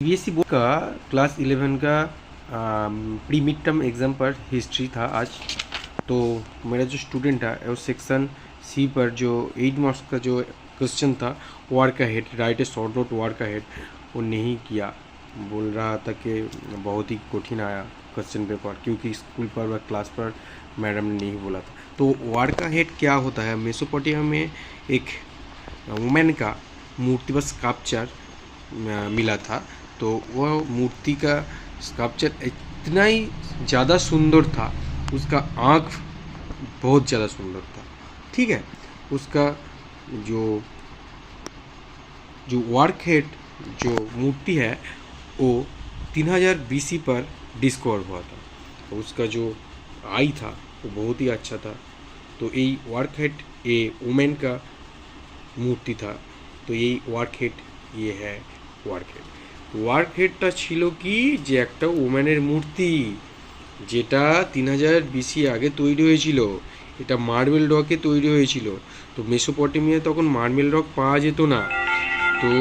CBSE board का class 11 का pre mid term exam पर हिस्ट्री था आज। तो मेरा जो स्टूडेंट है वो सेक्शन सी पर जो 8 मार्क्स का जो क्वेश्चन था वार का head, write a short note war का हेड, वो नहीं किया। बोल रहा था कि बहुत ही कठिन आया क्वेश्चन पेपर, क्योंकि स्कूल पर व क्लास पर मैडम ने नहीं बोला था। तो वार का हेड क्या होता है? मेसोपोटामिया में एक वुमेन का मूर्ति व स्कल्पचर मिला था। तो वह मूर्ति का स्कल्पचर इतना ही ज़्यादा सुंदर था, उसका आँख बहुत ज़्यादा सुंदर था। ठीक है, उसका जो जो वर्क हेड जो मूर्ति है वो 3000 BC पर डिस्कवर हुआ था। तो उसका जो आई था वो बहुत ही अच्छा था। तो ये वर्क हेड ये वुमेन का मूर्ति था। तो ये वर्क हेड ये है वर्क हेड। ওয়ার্ক হেডটা ছিল কি যে একটা ওম্যানের মূর্তি, যেটা 3000 BC আগে তৈরি হয়েছিল। এটা মার্বেল রকে তৈরি হয়েছিল। তো মেসোপটেমিয়ায় তখন মার্বেল রক পাওয়া যেত না। তো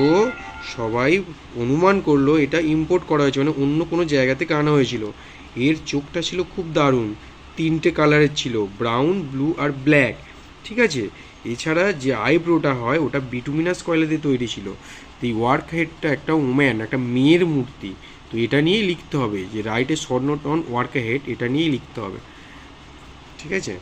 সবাই অনুমান করলো এটা ইম্পোর্ট করা হয়েছে, মানে অন্য কোনো জায়গা থেকে আনা হয়েছিল। এর চোখটা ছিল খুব দারুণ, 3টে কালারের ছিল, ব্রাউন, ব্লু আর ব্ল্যাক। ঠিক আছে, এছাড়া যে আইব্রোটা হয় ওটা বিটুমিনাস কয়লা দিয়ে তৈরি ছিল। তো এই ওয়ার্ক হেডটা একটা উম্যান, একটা মেয়ের মূর্তি। তো এটা নিয়েই লিখতে হবে যে write a short note on work head, এটা নিয়েই লিখতে হবে। ঠিক আছে।